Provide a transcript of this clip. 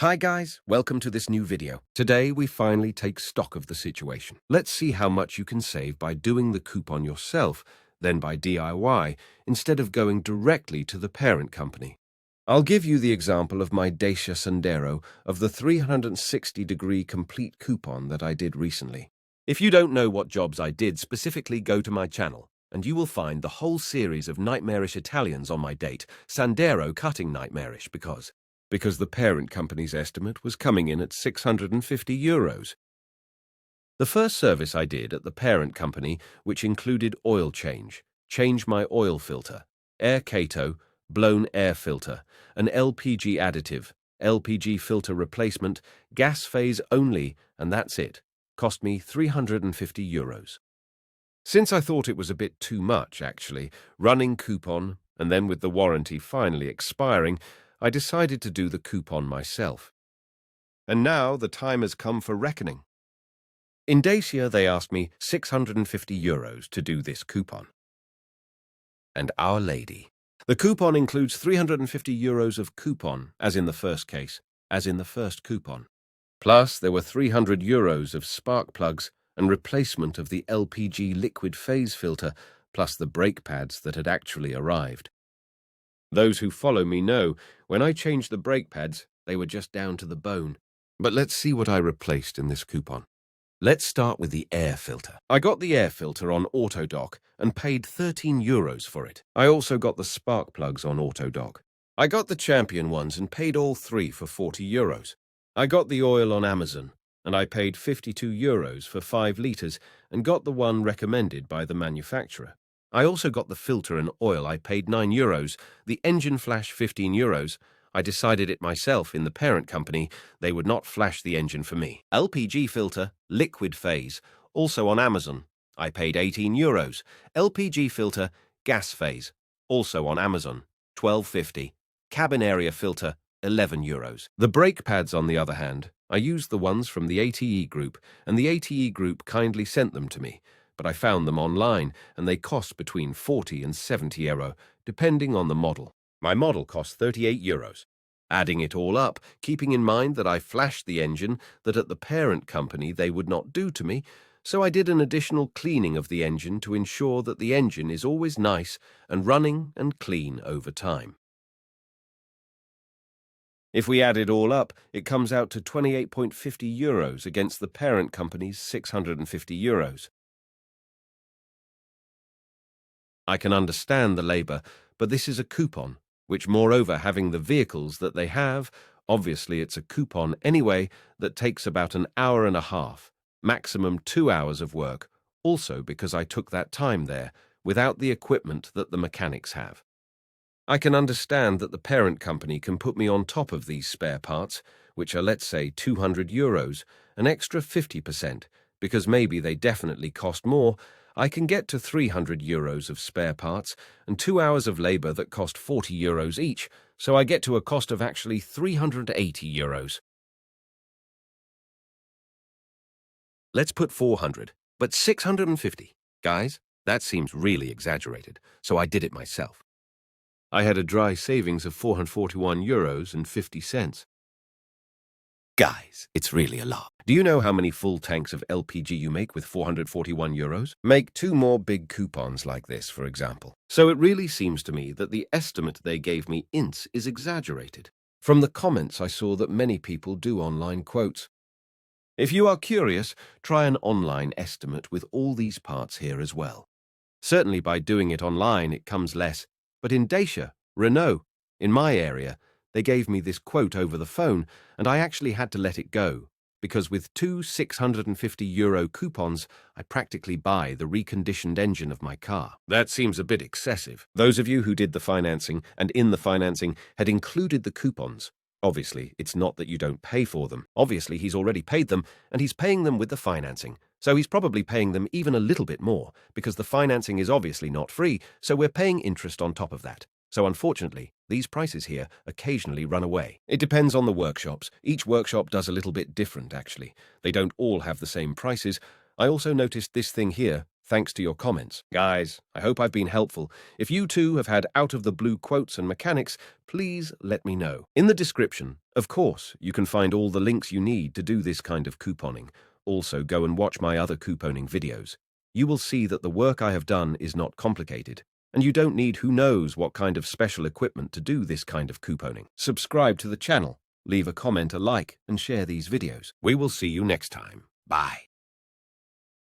Hi guys, welcome to this new video. Today we finally take stock of the situation. Let's see how much you can save by doing the coupon yourself, then by DIY, instead of going directly to the parent company. I'll give you the example of my Dacia Sandero of the 360-degree complete coupon that I did recently. If you don't know what jobs I did, specifically go to my channel, and you will find the whole series of nightmarish Italians on my date, Sandero cutting nightmarish because the parent company's estimate was coming in at €650. The first service I did at the parent company, which included oil change my oil filter, air cato, blown air filter, an LPG additive, LPG filter replacement, gas phase only, and that's it, cost me €350. Since I thought it was a bit too much, actually, running coupon, and then with the warranty finally expiring, I decided to do the coupon myself. And now the time has come for reckoning. In Dacia, they asked me €650 to do this coupon. And Our Lady. The coupon includes €350 of coupon, as in the first case, as in the first coupon. Plus, there were €300 of spark plugs and replacement of the LPG liquid phase filter, plus the brake pads that had actually arrived. Those who follow me know, when I changed the brake pads, they were just down to the bone. But let's see what I replaced in this coupon. Let's start with the air filter. I got the air filter on AutoDock and paid €13 for it. I also got the spark plugs on AutoDock. I got the champion ones and paid all three for €40. I got the oil on Amazon, and I paid €52 for 5 litres and got the one recommended by the manufacturer. I also got the filter and oil. I paid €9, the engine flash €15. I decided it myself in the parent company. They would not flash the engine for me. LPG filter, liquid phase, also on Amazon. I paid €18. LPG filter, gas phase, also on Amazon, $12.50. Cabin area filter, €11. The brake pads, on the other hand, I used the ones from the ATE group, and the ATE group kindly sent them to me. But I found them online, and they cost between €40 and €70, depending on the model. My model cost €38. Adding it all up, keeping in mind that I flashed the engine that at the parent company they would not do to me, so I did an additional cleaning of the engine to ensure that the engine is always nice and running and clean over time. If we add it all up, it comes out to €28.50 against the parent company's €650. I can understand the labour, but this is a coupon, which moreover having the vehicles that they have, obviously it's a coupon anyway, that takes about an hour and a half, maximum 2 hours of work, also because I took that time there, without the equipment that the mechanics have. I can understand that the parent company can put me on top of these spare parts, which are, let's say, €200, an extra 50%, because maybe they definitely cost more. I can get to €300 of spare parts and 2 hours of labour that cost €40 each, so I get to a cost of actually €380. Let's put 400, but 650. Guys, that seems really exaggerated, so I did it myself. I had a dry savings of €441.50. Guys, it's really a lot. Do you know how many full tanks of LPG you make with €441? Make 2 more big coupons like this, for example. So it really seems to me that the estimate they gave me is exaggerated. From the comments, I saw that many people do online quotes. If you are curious, try an online estimate with all these parts here as well. Certainly by doing it online, it comes less. But in Dacia, Renault, in my area, they gave me this quote over the phone, and I actually had to let it go, because with 2 €650 coupons, I practically buy the reconditioned engine of my car. That seems a bit excessive. Those of you who did the financing and in the financing had included the coupons. Obviously, it's not that you don't pay for them. Obviously, he's already paid them, and he's paying them with the financing. So he's probably paying them even a little bit more, because the financing is obviously not free, so we're paying interest on top of that. So unfortunately, these prices here occasionally run away. It depends on the workshops. Each workshop does a little bit different, actually. They don't all have the same prices. I also noticed this thing here, thanks to your comments. Guys, I hope I've been helpful. If you too have had out-of-the-blue quotes and mechanics, please let me know. In the description, of course, you can find all the links you need to do this kind of couponing. Also, go and watch my other couponing videos. You will see that the work I have done is not complicated, and you don't need who knows what kind of special equipment to do this kind of couponing. Subscribe to the channel, leave a comment, a like, and share these videos. We will see you next time. Bye.